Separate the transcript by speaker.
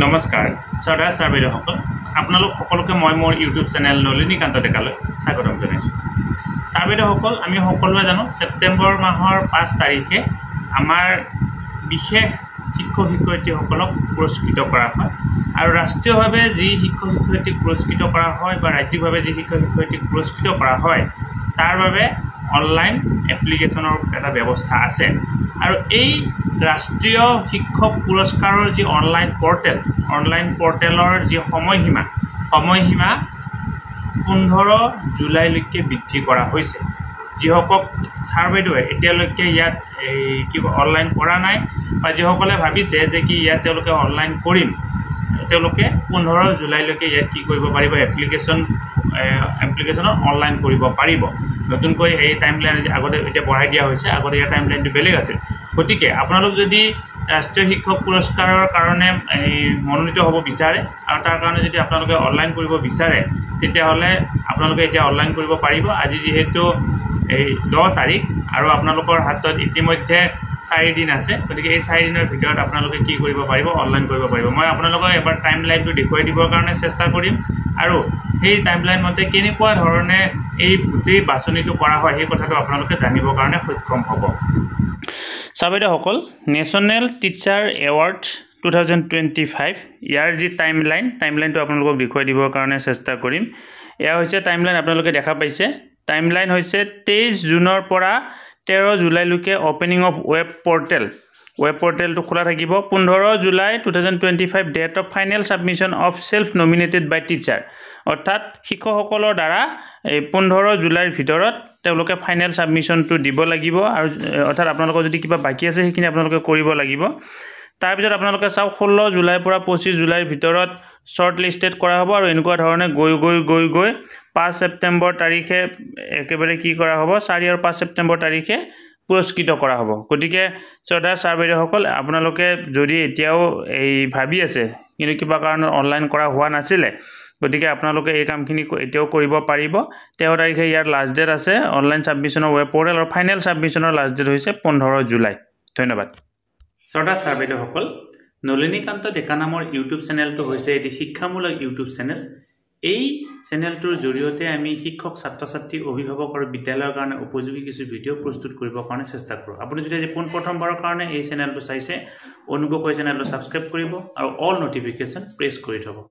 Speaker 1: নমস্কাৰ শ্ৰদ্ধা ছাৰবেদসকল আপোনালোক সকলোকে মই মোৰ ইউটিউব চেনেল নলিনীকান্ত ডেকালৈ স্বাগতম জনাইছোঁ। ছাৰবেদসকল আমি সকলোৱে জানো ছেপ্টেম্বৰ মাহৰ 5 তাৰিখে আমাৰ বিশেষ শিক্ষক শিক্ষয়িত্ৰীসকলক পুৰস্কৃত কৰা হয় আৰু ৰাষ্ট্ৰীয়ভাৱে যি শিক্ষক শিক্ষয়িত্ৰীক পুৰস্কৃত কৰা হয় বা ৰাজ্যিকভাৱে যি শিক্ষক শিক্ষয়িত্ৰীক পুৰস্কৃত কৰা হয় তাৰ বাবে অনলাইন এপ্লিকেশ্যনৰ এটা ব্যৱস্থা আছে আৰু এই ৰাষ্ট্ৰীয় শিক্ষক পুৰস্কাৰৰ যি অনলাইন পৰ্টেলৰ যি সময়সীমা 15 জুলাইলৈকে বৃদ্ধি কৰা হৈছে। যিসকল ছাৰবেদুৱে এতিয়ালৈকে ইয়াত কিবা অনলাইন কৰা নাই বা যিসকলে ভাবিছে যে কি ইয়াত তেওঁলোকে অনলাইন কৰিম তেওঁলোকে 15 জুলাইলৈকে ইয়াত কি কৰিব পাৰিব এপ্লিকেশ্যনৰ অনলাইন কৰিব পাৰিব। নতুনকৈ এই টাইমলাইন আগতে এতিয়া বঢ়াই দিয়া হৈছে, আগতে ইয়াৰ টাইমলাইনটো বেলেগ আছিল। গতিকে আপোনালোক যদি ৰাষ্ট্ৰীয় শিক্ষক পুৰস্কাৰৰ কাৰণে মনোনীত হ'ব বিচাৰে আৰু তাৰ কাৰণে যদি আপোনালোকে অনলাইন কৰিব বিচাৰে তেতিয়াহ'লে আপোনালোকে এতিয়া অনলাইন কৰিব পাৰিব। আজি যিহেতু এই 10 তাৰিখ আৰু আপোনালোকৰ হাতত ইতিমধ্যে 4 দিন আছে, গতিকে এই 4 দিনৰ ভিতৰত আপোনালোকে কি কৰিব পাৰিব অনলাইন কৰিব পাৰিব। মই আপোনালোকক এবাৰ টাইমলাইনটো দেখুৱাই দিবৰ কাৰণে চেষ্টা কৰিম আৰু সেই টাইমলাইন মতে কেনেকুৱা ধৰণে এই গোটেই বাছনিটো কৰা হয় সেই কথাটো আপোনালোকে জানিবৰ কাৰণে সক্ষম হ'ব। ছাৰবেদসকল নেশ্যনেল টিচাৰ এৱাৰ্ড 2025 ইয়াৰ যি টাইমলাইনটো আপোনালোকক দেখুৱাই দিবৰ কাৰণে চেষ্টা কৰিম। এয়া হৈছে টাইমলাইন, আপোনালোকে দেখা পাইছে। টাইমলাইন হৈছে 23 জুনৰ পৰা 13 জুলাইলৈকে অপেনিং অফ ৱেব পৰ্টেলটো খোলা থাকিব। 15 জুলাই 2025 date of final submission of self nominated by teacher, অৰ্থাৎ শিক্ষকসকলৰ দ্বাৰা এই 15 জুলাইৰ ভিতৰত তেওঁলোকে ফাইনেল ছাবমিশ্যনটো দিব লাগিব আৰু অৰ্থাৎ আপোনালোকৰ যদি কিবা বাকী আছে সেইখিনি আপোনালোকে কৰিব লাগিব। তাৰপিছত আপোনালোকে চাওক 16 জুলাইৰ পৰা 25 জুলাইৰ ভিতৰত শ্বৰ্ট লিষ্টেড কৰা হ'ব আৰু এনেকুৱা ধৰণে গৈ 5 ছেপ্টেম্বৰ তাৰিখে একেবাৰে কি কৰা হ'ব 4 আৰু 5 ছেপ্টেম্বৰ তাৰিখে পুৰস্কৃত কৰা হ'ব। গতিকে শ্ৰদ্ধা ছাৰবেদসকল আপোনালোকে যদি এতিয়াও ভাবি আছে কিন্তু কিবা কাৰণত অনলাইন কৰা হোৱা নাছিলে, গতিকে আপোনালোকে এই কামখিনি এতিয়াও কৰিব পাৰিব। 13 তাৰিখে ইয়াৰ লাষ্ট ডেট আছে অনলাইন ছাবমিশ্যনৰ ৱেব পৰ্টেল আৰু ফাইনেল ছাবমিশ্যনৰ লাষ্ট ডেট হৈছে 15 জুলাই। ধন্যবাদ। শ্ৰদ্ধা ছাৰবেদসকল, নলিনীকান্ত ডেকা নামৰ ইউটিউব চেনেলটো হৈছে এটি শিক্ষামূলক ইউটিউব চেনেল। এই চেনেলটোৰ জৰিয়তে আমি শিক্ষক ছাত্ৰ ছাত্ৰী অভিভাৱক আৰু বিদ্যালয়ৰ কাৰণে উপযোগী কিছু ভিডিঅ' প্ৰস্তুত কৰিবৰ কাৰণে চেষ্টা কৰোঁ। আপুনি যদি আজি পোনপ্ৰথমবাৰৰ কাৰণে এই চেনেলটো চাইছে অনুগ্ৰহ কৰি চেনেলটো ছাবস্ক্ৰাইব কৰিব আৰু অল নটিফিকেশ্যন প্ৰেছ কৰি থ'ব।